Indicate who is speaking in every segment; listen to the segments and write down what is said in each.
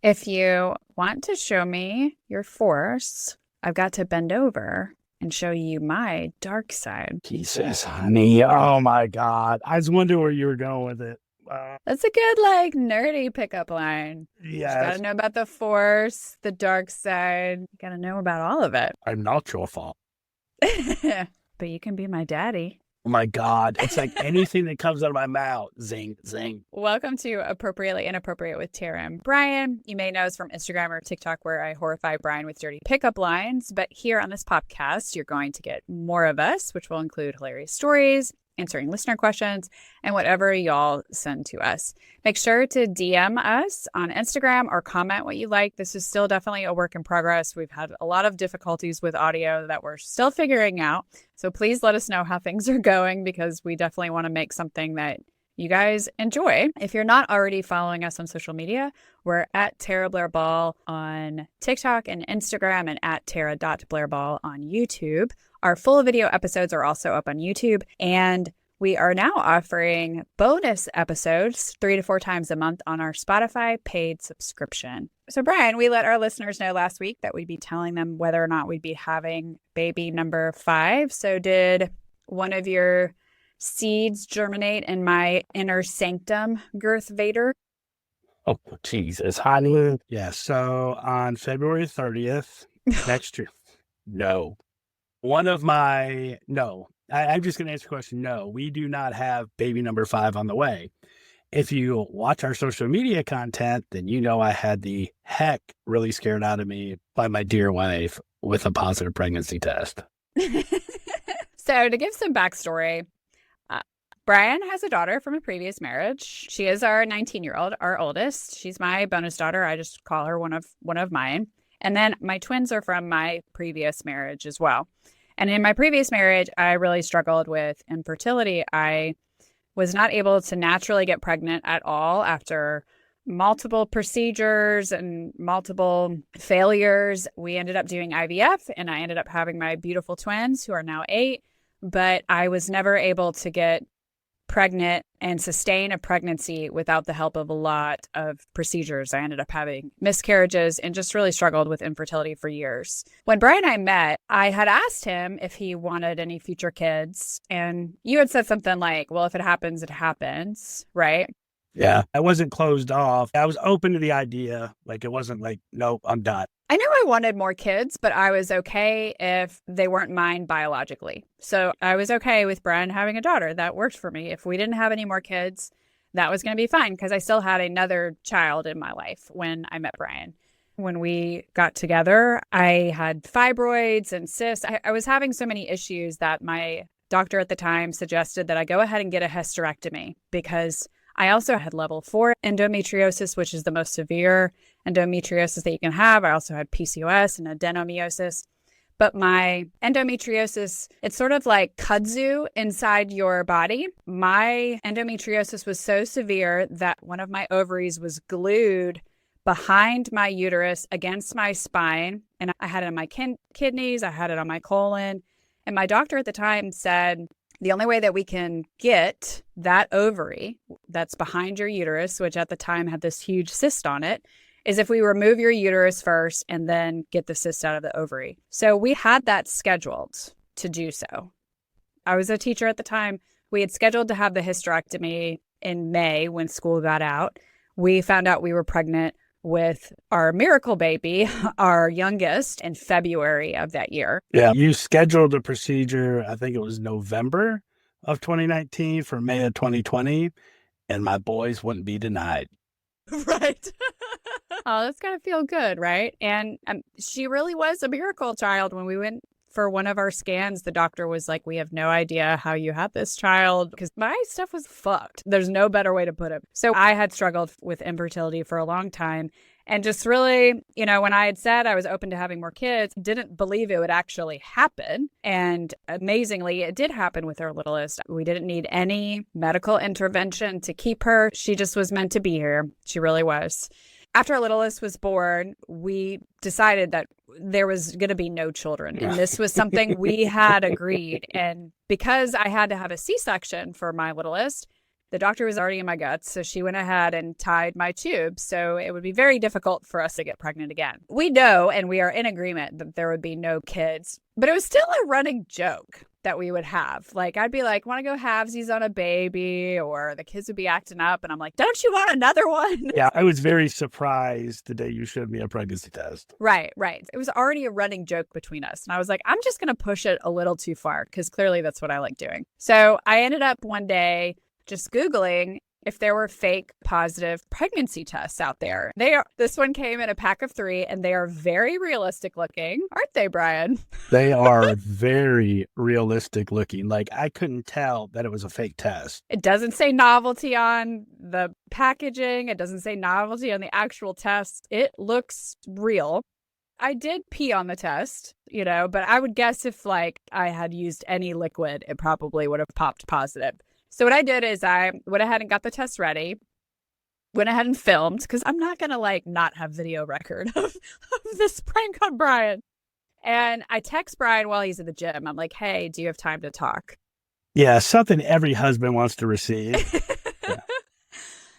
Speaker 1: If you want to show me your force, I've got to bend over and show you my dark side.
Speaker 2: Jesus, honey. Oh my God. I was wondering where you were going with it.
Speaker 1: That's a good, nerdy pickup line. But you got to
Speaker 2: Yes,
Speaker 1: know about the force, the dark side. You got to know about all of it.
Speaker 2: I'm not your fault.
Speaker 1: But you can be my daddy.
Speaker 2: Oh my God. It's like anything that comes out of my mouth. Zing, zing.
Speaker 1: Welcome to Appropriately Inappropriate with Tara and Brian. You may know us from Instagram or TikTok, where I horrify Brian with dirty pickup lines. But here on this podcast, you're going to get more of us, which will include hilarious stories, answering listener questions, and whatever y'all send to us. Make sure to DM us on Instagram or comment what you like. This is still definitely a work in progress. We've had a lot of difficulties with audio that we're still figuring out. So please let us know how things are going, because we definitely want to make something that you guys enjoy. If you're not already following us on social media, we're at Tara Blair Ball on TikTok and Instagram, and at Tara.BlairBall on YouTube. Our full video episodes are also up on YouTube, and we are now offering bonus episodes 3 to 4 times a month on our Spotify paid subscription. So, Brian, we let our listeners know last week that we'd be telling them whether or not we'd be having baby number 5. So did one of your seeds germinate in my inner sanctum, Girth Vader?
Speaker 2: Oh, Jesus, honey. Yeah. So on February 30th, next year. No. I'm just going to answer the question. No, we do not have baby number 5 on the way. If you watch our social media content, then you know I had the heck really scared out of me by my dear wife with a positive pregnancy test.
Speaker 1: So to give some backstory, Brian has a daughter from a previous marriage. She is our 19-year-old, our oldest. She's my bonus daughter. I just call her one of mine. And then my twins are from my previous marriage as well. And in my previous marriage, I really struggled with infertility. I was not able to naturally get pregnant at all after multiple procedures and multiple failures. We ended up doing IVF, and I ended up having my beautiful twins, who are now 8. But I was never able to get pregnant and sustain a pregnancy without the help of a lot of procedures. I ended up having miscarriages and just really struggled with infertility for years. When Brian and I met, I had asked him if he wanted any future kids. And you had said something like, well, if it happens, it happens, right?
Speaker 2: Yeah. I wasn't closed off. I was open to the idea. Like, it wasn't like, nope, I'm done.
Speaker 1: I knew I wanted more kids, but I was okay if they weren't mine biologically. So I was okay with Brian having a daughter. That worked for me. If we didn't have any more kids, that was going to be fine, because I still had another child in my life when I met Brian. When we got together, I had fibroids and cysts. I was having so many issues that my doctor at the time suggested that I go ahead and get a hysterectomy, because I also had level 4 endometriosis, which is the most severe endometriosis that you can have. I also had PCOS and adenomyosis. But my endometriosis, it's sort of like kudzu inside your body. My endometriosis was so severe that one of my ovaries was glued behind my uterus against my spine. And I had it on my kidneys, I had it on my colon. And my doctor at the time said, the only way that we can get that ovary that's behind your uterus, which at the time had this huge cyst on it, is if we remove your uterus first and then get the cyst out of the ovary. So we had that scheduled to do so. I was a teacher at the time. We had scheduled to have the hysterectomy in May when school got out. We found out we were pregnant with our miracle baby, our youngest, in February of that year.
Speaker 2: Yeah. You scheduled a procedure, I think it was November of 2019 for May of 2020, and my boys wouldn't be denied.
Speaker 1: Right. Oh, that's got to feel good, right? And she really was a miracle child. When we went for one of our scans, the doctor was like, we have no idea how you had this child, because my stuff was fucked. There's no better way to put it. So I had struggled with infertility for a long time, and just really, when I had said I was open to having more kids, didn't believe it would actually happen. And amazingly, it did happen with our littlest. We didn't need any medical intervention to keep her. She just was meant to be here. She really was. After our littlest was born, we decided that there was going to be no children. And this was something we had agreed. And because I had to have a C-section for my littlest, The doctor was already in my guts, so she went ahead and tied my tubes. So it would be very difficult for us to get pregnant again. We know and we are in agreement that there would be no kids, but it was still a running joke that we would have. Like, I'd be like, want to go halvesies on a baby? Or the kids would be acting up. And I'm like, don't you want another one?
Speaker 2: Yeah, I was very surprised the day you showed me a pregnancy test.
Speaker 1: Right. It was already a running joke between us. And I was like, I'm just going to push it a little too far because clearly that's what I like doing. So I ended up one day just Googling if there were fake positive pregnancy tests out there. This one came in a pack of 3 and they are very realistic looking. Aren't they, Brian?
Speaker 2: They are very realistic looking. Like, I couldn't tell that it was a fake test.
Speaker 1: It doesn't say novelty on the packaging. It doesn't say novelty on the actual test. It looks real. I did pee on the test, but I would guess if like I had used any liquid, it probably would have popped positive. So what I did is I went ahead and got the test ready, went ahead and filmed because I'm not going to like not have video record of this prank on Brian. And I text Brian while he's in the gym. I'm like, hey, do you have time to talk?
Speaker 2: Yeah, something every husband wants to receive. Yeah.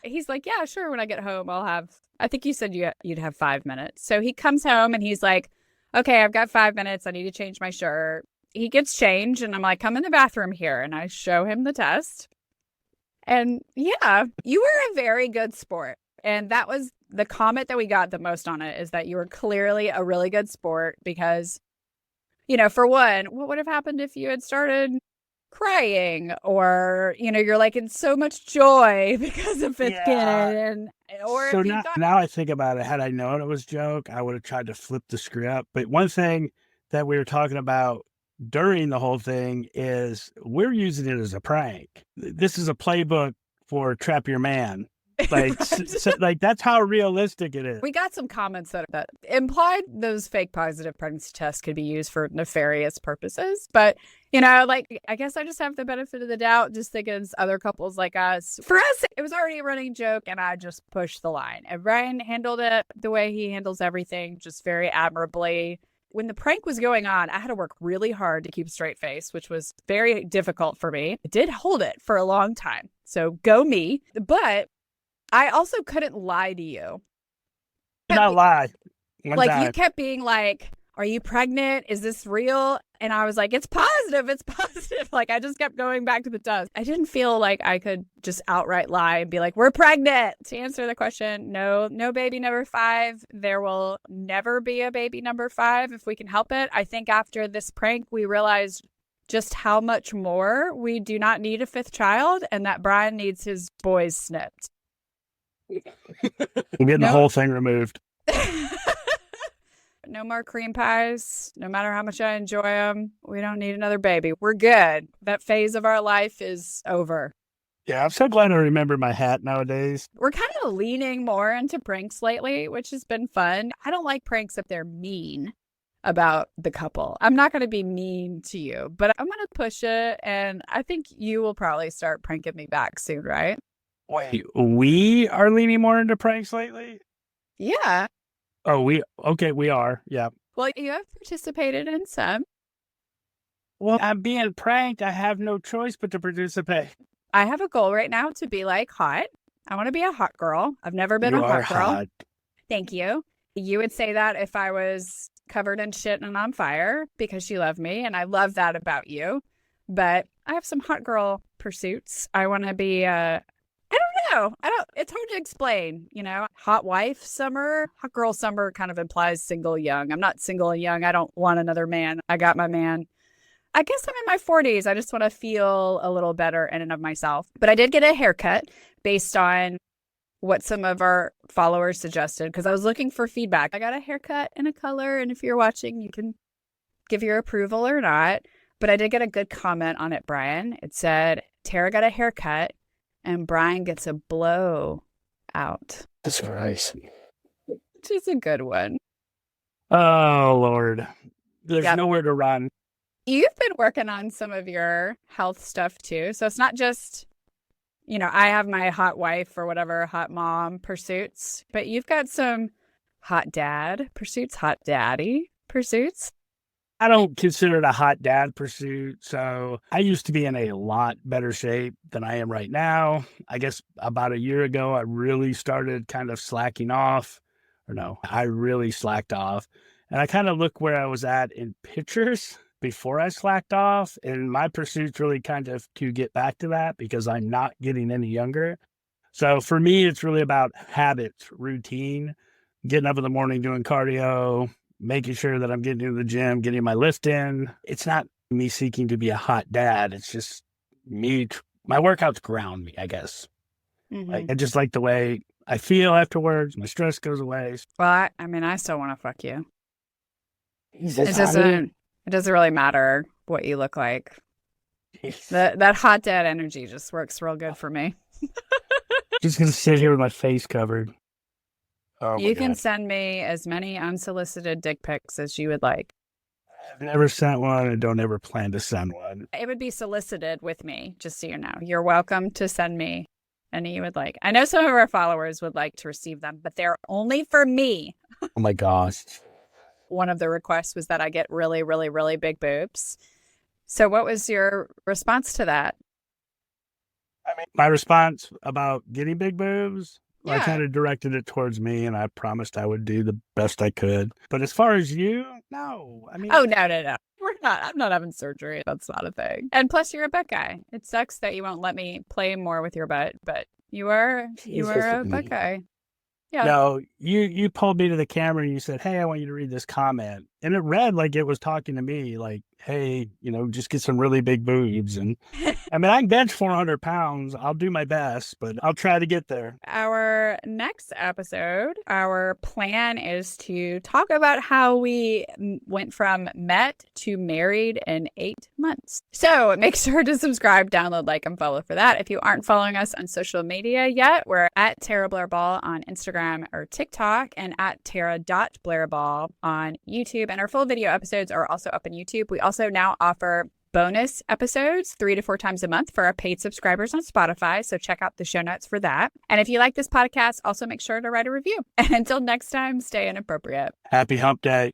Speaker 1: He's like, yeah, sure. When I get home, I think you said you'd have 5 minutes. So he comes home and he's like, okay, I've got 5 minutes. I need to change my shirt. He gets changed and I'm like, come in the bathroom here. And I show him the test. And yeah, you were a very good sport. And that was the comment that we got the most on it, is that you were clearly a really good sport because, for one, what would have happened if you had started crying or, you're like in so much joy because of fifth kid. Or
Speaker 2: so now I think about it, had I known it was a joke, I would have tried to flip the script. But one thing that we were talking about during the whole thing is we're using it as a prank. This is a playbook for Trap Your Man. Like, like that's how realistic it is.
Speaker 1: We got some comments that implied those fake positive pregnancy tests could be used for nefarious purposes. But, I guess I just have the benefit of the doubt, just thinking it's other couples like us. For us, it was already a running joke and I just pushed the line. And Brian handled it the way he handles everything, just very admirably. When the prank was going on, I had to work really hard to keep a straight face, which was very difficult for me. I did hold it for a long time. So go me. But I also couldn't lie to you.
Speaker 2: Not lie.
Speaker 1: You kept being like, are you pregnant? Is this real? And I was like, it's positive. It's positive. Like, I just kept going back to the test. I didn't feel like I could just outright lie and be like, we're pregnant. To answer the question, no baby number 5. There will never be a baby number 5 if we can help it. I think after this prank, we realized just how much more we do not need a 5th child and that Brian needs his boys snipped.
Speaker 2: I'm getting the whole thing removed.
Speaker 1: No more cream pies. No matter how much I enjoy them, we don't need another baby. We're good. That phase of our life is over.
Speaker 2: Yeah, I'm so glad I remember my hat nowadays.
Speaker 1: We're kind of leaning more into pranks lately, which has been fun. I don't like pranks if they're mean about the couple. I'm not going to be mean to you, but I'm going to push it. And I think you will probably start pranking me back soon, right?
Speaker 2: Wait, we are leaning more into pranks lately?
Speaker 1: Yeah.
Speaker 2: Oh, we are. Yeah.
Speaker 1: Well, you have participated in some.
Speaker 2: Well, I'm being pranked. I have no choice but to participate.
Speaker 1: I have a goal right now to be like hot. I want to be a hot girl. I've never been a hot girl. Hot. Thank you. You would say that if I was covered in shit and on fire because you love me. And I love that about you. But I have some hot girl pursuits. I want to be it's hard to explain, hot wife summer, hot girl summer kind of implies single young. I'm not single and young. I don't want another man. I got my man. I guess I'm in my 40s. I just want to feel a little better in and of myself. But I did get a haircut based on what some of our followers suggested because I was looking for feedback. I got a haircut in a color. And if you're watching, you can give your approval or not. But I did get a good comment on it, Brian. It said, Tara got a haircut. And Brian gets a blow out.
Speaker 2: That's nice.
Speaker 1: Which is a good one.
Speaker 2: Oh, Lord. There's nowhere to run.
Speaker 1: You've been working on some of your health stuff, too. So it's not just, I have my hot wife or whatever, hot mom pursuits. But you've got some hot dad pursuits, hot daddy pursuits.
Speaker 2: I don't consider it a hot dad pursuit. So I used to be in a lot better shape than I am right now. I guess about a year ago, I really started kind of slacking off. Or no, I really slacked off. And I kind of look where I was at in pictures before I slacked off. And my pursuit's really kind of to get back to that because I'm not getting any younger. So for me, it's really about habits, routine, getting up in the morning, doing cardio, making sure that I'm getting to the gym, getting my lift in. It's not me seeking to be a hot dad. It's just me. My workouts ground me, I guess. I just like the way I feel afterwards. My stress goes away.
Speaker 1: Well, I still want to fuck you.
Speaker 2: Jesus,
Speaker 1: It doesn't really matter what you look like. That hot dad energy just works real good for me.
Speaker 2: Just going to sit here with my face covered. Oh
Speaker 1: you can send me as many unsolicited dick pics as you would like.
Speaker 2: I've never sent one and don't ever plan to send one.
Speaker 1: It would be solicited with me, just so you know. You're welcome to send me any you would like. I know some of our followers would like to receive them, but they're only for me.
Speaker 2: Oh my gosh.
Speaker 1: One of the requests was that I get really, really, really big boobs. So what was your response to that?
Speaker 2: My response about getting big boobs,
Speaker 1: Yeah.
Speaker 2: I kind of directed it towards me and I promised I would do the best I could. But as far as you, no.
Speaker 1: Oh, no. We're not. I'm not having surgery. That's not a thing. And plus, you're a butt guy. It sucks that you won't let me play more with your butt, but you are a butt guy. Yeah.
Speaker 2: No, you pulled me to the camera and you said, "Hey, I want you to read this comment." And it read like it was talking to me, like, "Hey, just get some really big boobs." And I can bench 400 pounds. I'll do my best, but I'll try to get there.
Speaker 1: Our next episode, our plan is to talk about how we went from met to married in 8 months. So make sure to subscribe, download, like, and follow for that. If you aren't following us on social media yet, we're at Tara Blairball on Instagram or TikTok and at Tara.Blairball on YouTube. And our full video episodes are also up on YouTube. We also now offer bonus episodes 3 to 4 times a month for our paid subscribers on Spotify. So check out the show notes for that. And if you like this podcast, also make sure to write a review. And until next time, stay inappropriate.
Speaker 2: Happy hump day.